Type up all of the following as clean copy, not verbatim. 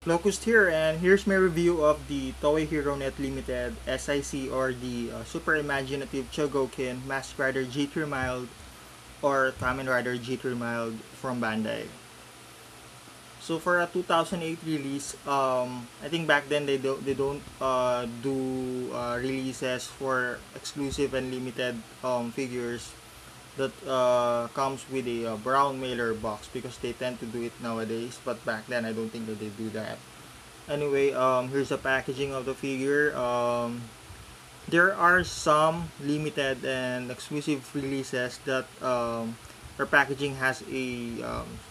Locust here, and here's my review of the Toei Hero Net Limited S.I.C, or the super imaginative Chogokin Mask Rider G3 Mild or Kamen Rider G3 Mild from Bandai. So for a 2008 release, I think back then they don't do releases for exclusive and limited figures that comes with a brown mailer box, because they tend to do it nowadays, but back then I don't think that they do that. Anyway, here's the packaging of the figure. There are some limited and exclusive releases that their packaging has a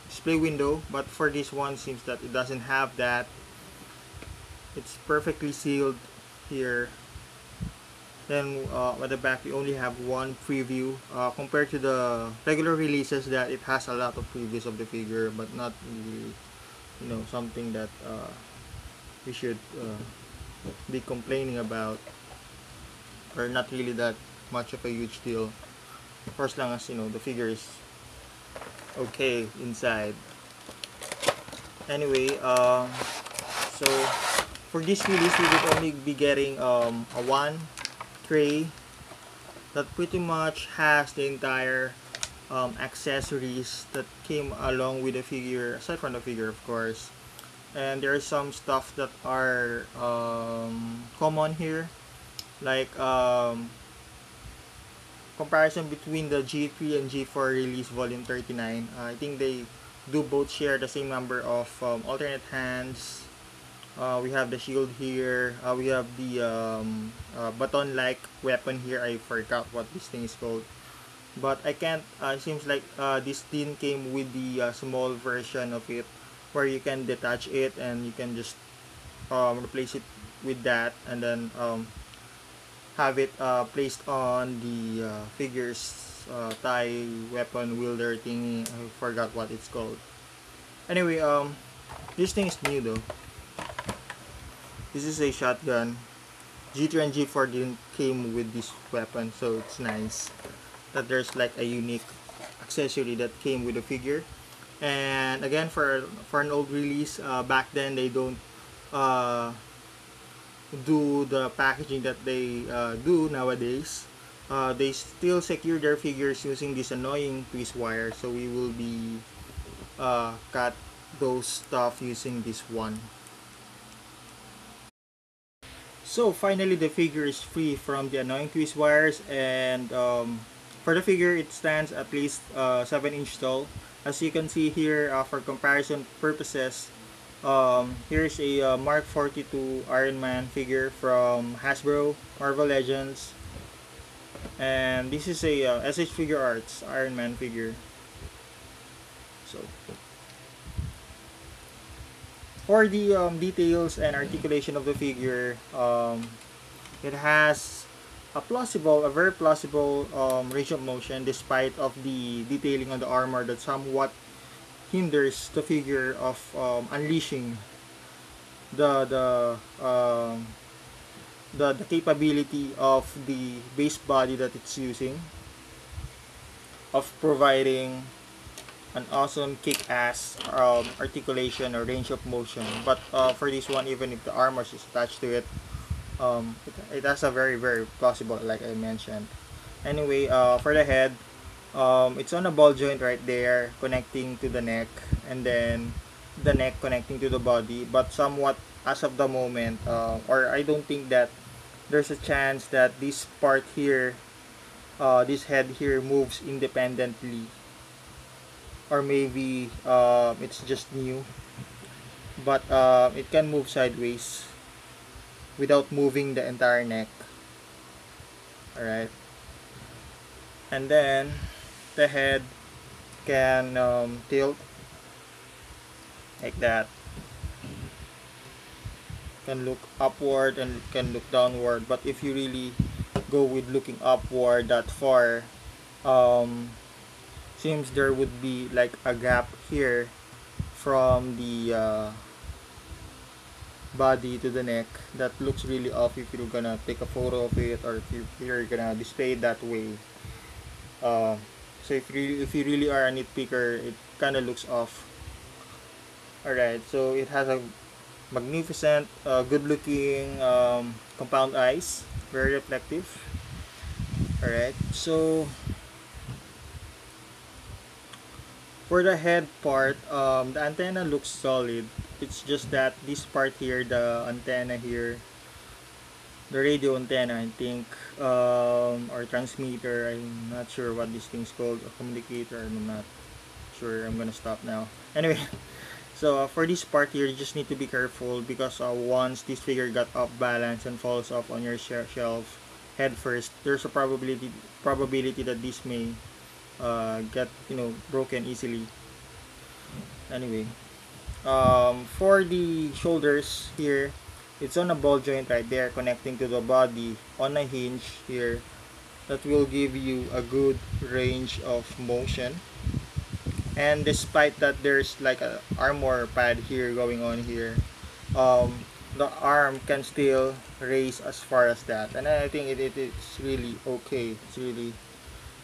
display window, but for this one seems that it doesn't have that. It's perfectly sealed here. Then at the back we only have one preview, compared to the regular releases that it has a lot of previews of the figure, but not really, something that we should be complaining about, or not really that much of a huge deal, for as long as the figure is okay inside. Anyway, so for this release we would only be getting a one tray that pretty much has the entire accessories that came along with the figure, aside from the figure of course. And there are some stuff that are common here, like comparison between the G3 and G4 release volume 39. I think they do both share the same number of alternate hands. We have the shield here. We have the baton-like weapon here. I forgot what this thing is called, but I can't. It seems like this tin came with the small version of it, where you can detach it and you can just replace it with that, and then have it placed on the figure's tie weapon wielder thingy. I forgot what it's called. Anyway, this thing is new though. This is a shotgun. G3 and G4 didn't came with this weapon, so it's nice that there's like a unique accessory that came with the figure. And again, for an old release, back then they don't do the packaging that they do nowadays. They still secure their figures using this annoying twist wire, so we will be cut those stuff using this one. So finally the figure is free from the annoying twist wires, and for the figure it stands at least 7-inch tall. As you can see here, for comparison purposes, here's a Mark 42 Iron Man figure from Hasbro Marvel Legends, and this is a SH Figure Arts Iron Man figure. So for the details and articulation of the figure, it has a very plausible range of motion, despite of the detailing on the armor that somewhat hinders the figure of unleashing the capability of the base body that it's using, of providing an awesome kick-ass articulation or range of motion. But for this one, even if the armor is attached to it, it has a very plausible, like I mentioned. Anyway, for the head, it's on a ball joint right there, connecting to the neck, and then the neck connecting to the body. But somewhat, as of the moment, or I don't think that there's a chance that this part here, this head here, moves independently, or maybe it's just new, but it can move sideways without moving the entire neck. Alright, and then the head can tilt like that, can look upward and can look downward. But if you really go with looking upward that far, seems there would be like a gap here from the body to the neck that looks really off if you're gonna take a photo of it, or if you're gonna display it that way. So if you really are a nitpicker, it kind of looks off. Alright, so it has a magnificent, good looking compound eyes, very reflective. Alright, so for the head part, the antenna looks solid. It's just that this part here, the antenna here, the radio antenna, I think, or transmitter, I'm not sure what this thing's called, a communicator, I'm not sure. I'm gonna stop now. Anyway, so for this part here, you just need to be careful because once this figure got off balance and falls off on your shelf head first, there's a probability that this may get, you know, broken easily. Anyway, for the shoulders here, it's on a ball joint right there connecting to the body on a hinge here that will give you a good range of motion. And despite that there's like a armor pad here going on here, the arm can still raise as far as that, and I think it's really okay. It's really,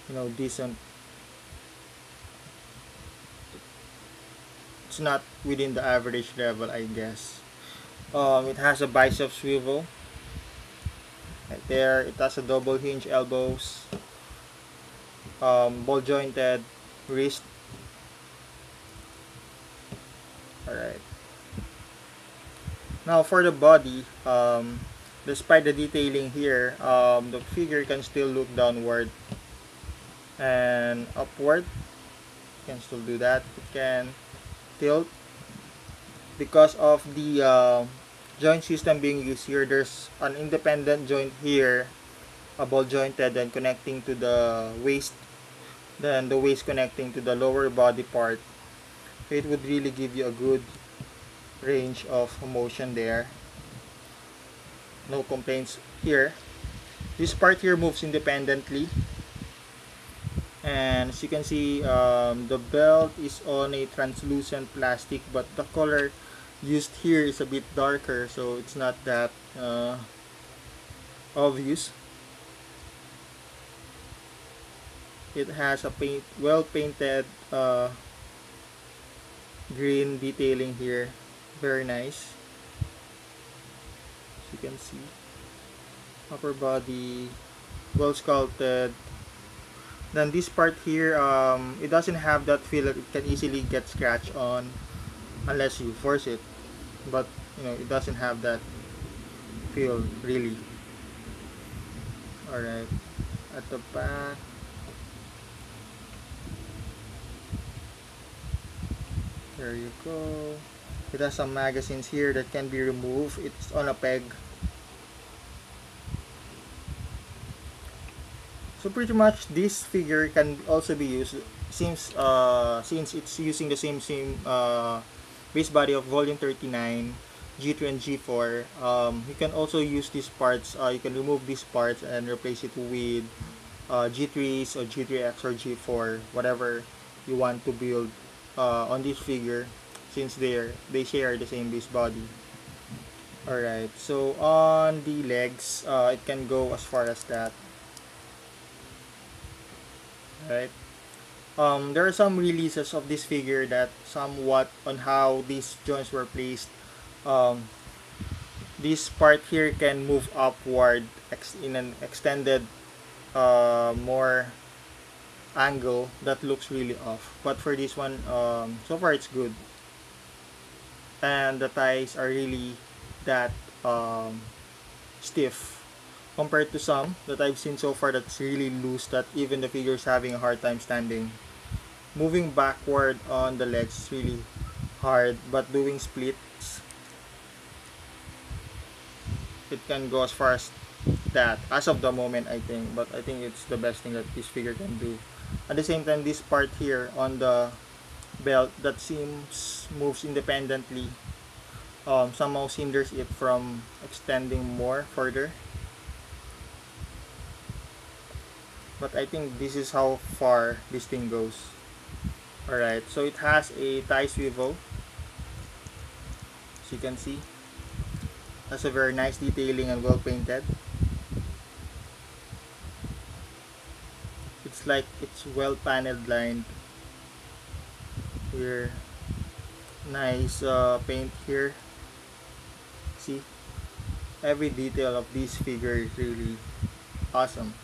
you know, decent. It's not within the average level, I guess. It has a bicep swivel right there. It has a double hinge elbows, ball jointed wrist. Alright. Now for the body, despite the detailing here, the figure can still look downward and upward. It can still do that. It can tilt because of the joint system being used here. There's an independent joint here, a ball jointed and connecting to the waist, then the waist connecting to the lower body part. It would really give you a good range of motion there. No complaints here. This part here moves independently, and as you can see, the belt is on a translucent plastic, but the color used here is a bit darker, so it's not that obvious. It has a well painted green detailing here, very nice. As you can see, upper body well sculpted. Then this part here, it doesn't have that feel that it can easily get scratched on unless you force it, but you know, it doesn't have that feel really. Alright, at the back, there you go. It has some magazines here that can be removed. It's on a peg. So pretty much this figure can also be used since it's using the same base body of volume 39, G3 and G4. You can also use these parts. You can remove these parts and replace it with G3s or G3X or G4, whatever you want to build on this figure, since they share the same base body. Alright, so on the legs, it can go as far as that. Right. There are some releases of this figure that somewhat on how these joints were placed. This part here can move upward in an extended more angle that looks really off, but for this one, so far it's good, and the thighs are really that stiff compared to some that I've seen so far that's really loose, that even the figure is having a hard time standing. Moving backward on the legs is really hard, but doing splits, it can go as far as that as of the moment, I think, but I think it's the best thing that this figure can do. At the same time, this part here on the belt that seems moves independently somehow hinders it from extending more further, but I think this is how far this thing goes. Alright, so it has a thigh swivel, as you can see. Has a very nice detailing and well painted. It's like it's well paneled lined here. Nice paint here. See, every detail of this figure is really awesome.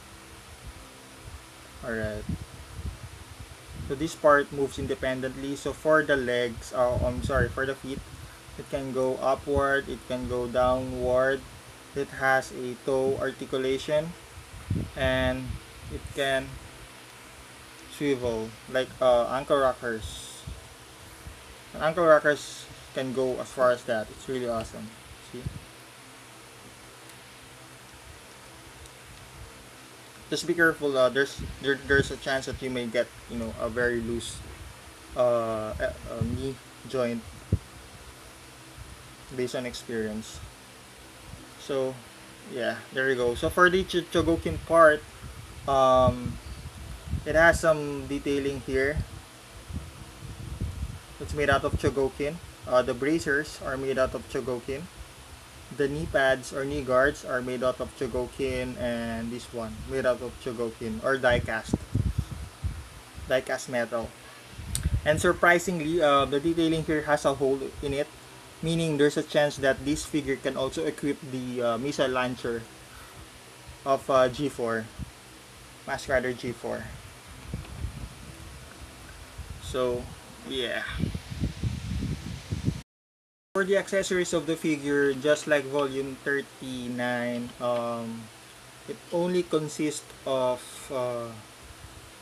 Alright, so this part moves independently. So for the legs, I'm sorry, for the feet, it can go upward, it can go downward. It has a toe articulation, and it can swivel like ankle rockers. Ankle rockers can go as far as that. It's really awesome. See? Just be careful. There's a chance that you may get, you know, a very loose knee joint based on experience. So yeah, there you go. So for the Chogokin part, um, it has some detailing here. It's made out of Chogokin. The bracers are made out of Chogokin. The knee pads or knee guards are made out of Chogokin, and this one made out of Chogokin or die-cast metal. And surprisingly, the detailing here has a hole in it, meaning there's a chance that this figure can also equip the missile launcher of G4, Mask Rider G4. So yeah. For the accessories of the figure, just like volume 39, it only consists of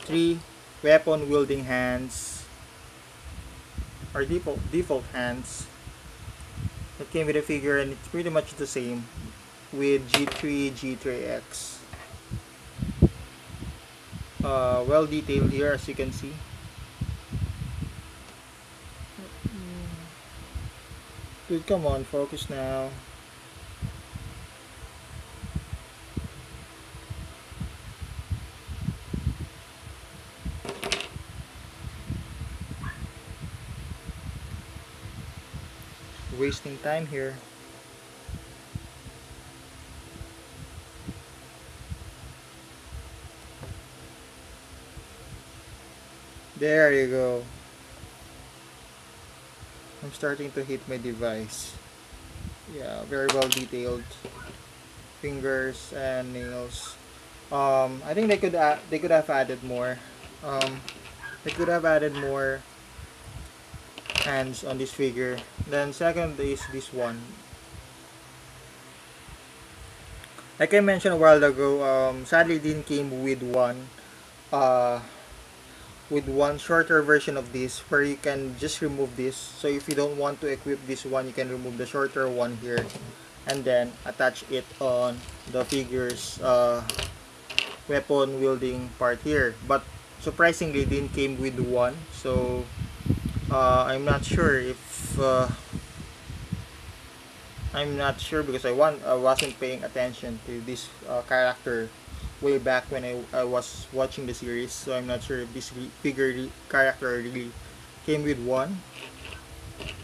3 weapon wielding hands or default hands that came with the figure, and it's pretty much the same with G3, G3X. Well detailed here, as you can see. Dude, come on, focus now. Wasting time here. There you go. I'm starting to hit my device. Yeah, very well detailed fingers and nails. I think they could have added more. They could have added more hands on this figure. Then second is this one. Like I mentioned a while ago, sadly didn't came with one shorter version of this where you can just remove this. So if you don't want to equip this one, you can remove the shorter one here and then attach it on the figure's weapon wielding part here. But surprisingly didn't came with one, so I'm not sure if I'm not sure because I wasn't paying attention to this character way back when I was watching the series, so I'm not sure if this character really came with one.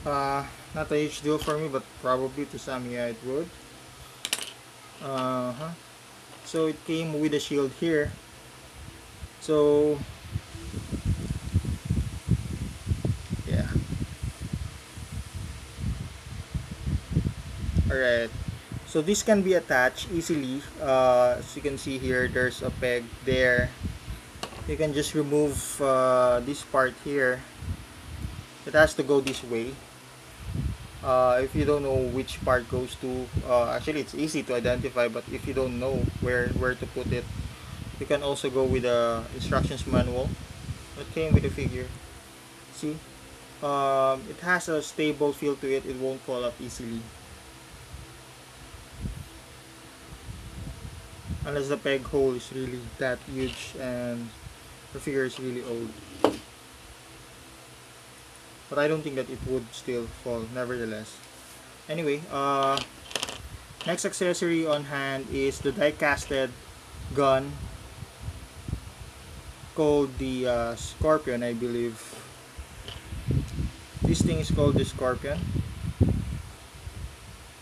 Not a huge deal for me, but probably to some, yeah, it would. So it came with a shield here. So yeah. Alright. So this can be attached easily. As you can see here, there's a peg there. You can just remove this part here. It has to go this way. If you don't know which part goes to, actually it's easy to identify, but if you don't know where to put it, you can also go with the instructions manual that came with the figure. See, it has a stable feel to it. It won't fall off easily, unless the peg hole is really that huge and the figure is really old. But I don't think that it would still fall, nevertheless. Anyway, next accessory on hand is the die-casted gun called the Scorpion, I believe. This thing is called the Scorpion.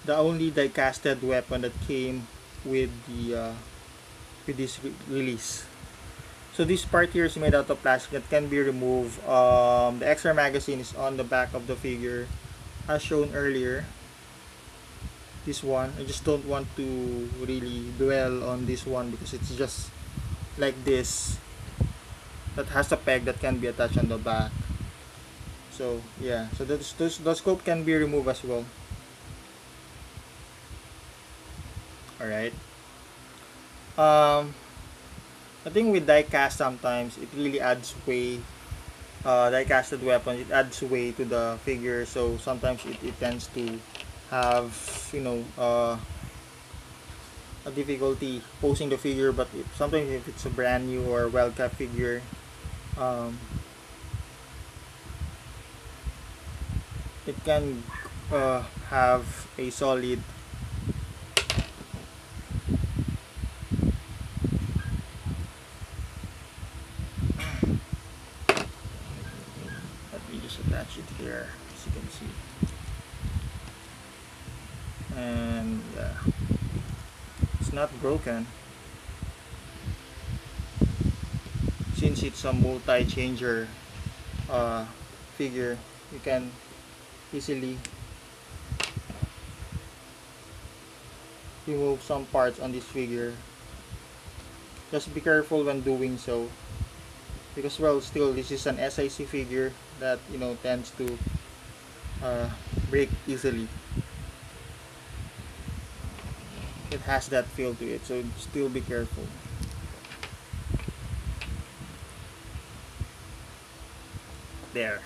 The only die-casted weapon that came with this release. So this part here is made out of plastic that can be removed. The extra magazine is on the back of the figure, as shown earlier. this one. I just don't want to really dwell on this one because it's just like this, that has a peg that can be attached on the back. So yeah, so the scope can be removed as well. Alright. I think with die cast sometimes it really adds weight. Die casted weapons, it adds weight to the figure, so sometimes it tends to have, you know, a difficulty posing the figure. But sometimes if it's a brand new or well kept figure, um, it can have a solid let me just attach it here as you can see. And yeah, it's not broken since it's a multi-changer figure. You can easily remove some parts on this figure. Just be careful when doing so, because well, still this is an S.I.C figure that, you know, tends to break easily. It has that feel to it, so still be careful. There.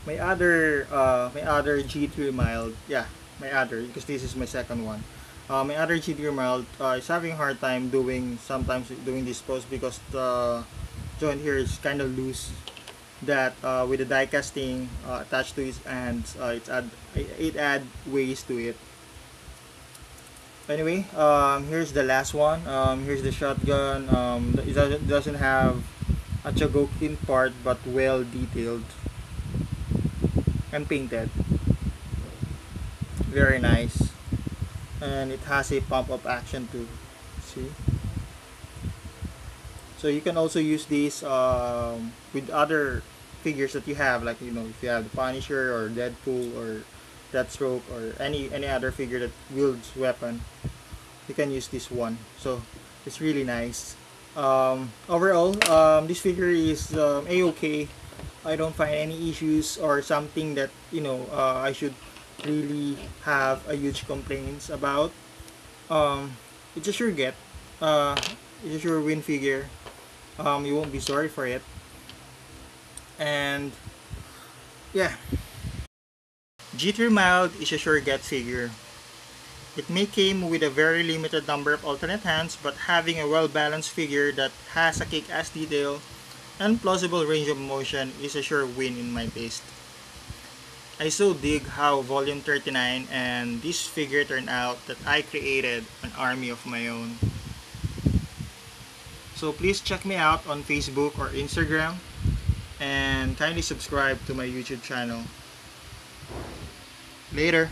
My other G3 mild, yeah, my other, because this is my second one. My other G3 mild is having a hard time sometimes doing this pose because the joint here is kind of loose. That with the die casting attached to his hands, it add ways to it. Anyway, here's the last one. Here's the shotgun. It doesn't have a Chogokin part, but well detailed and painted. Very nice. And it has a pump up action too. See? So you can also use these with other figures that you have, like, you know, if you have the Punisher or Deadpool or Deathstroke or any other figure that wields weapon, you can use this one. So it's really nice. Overall, this figure is a-okay. I don't find any issues or something that, you know, I should really have a huge complaints about. It's a sure get. It's a sure win figure. You won't be sorry for it. And yeah, G3 Mild is a sure get figure. It may came with a very limited number of alternate hands, but having a well-balanced figure that has a kick-ass detail and plausible range of motion is a sure win in my taste. I so dig how Volume 39 and this figure turned out that I created an army of my own. So please check me out on Facebook or Instagram and kindly subscribe to my YouTube channel. Later!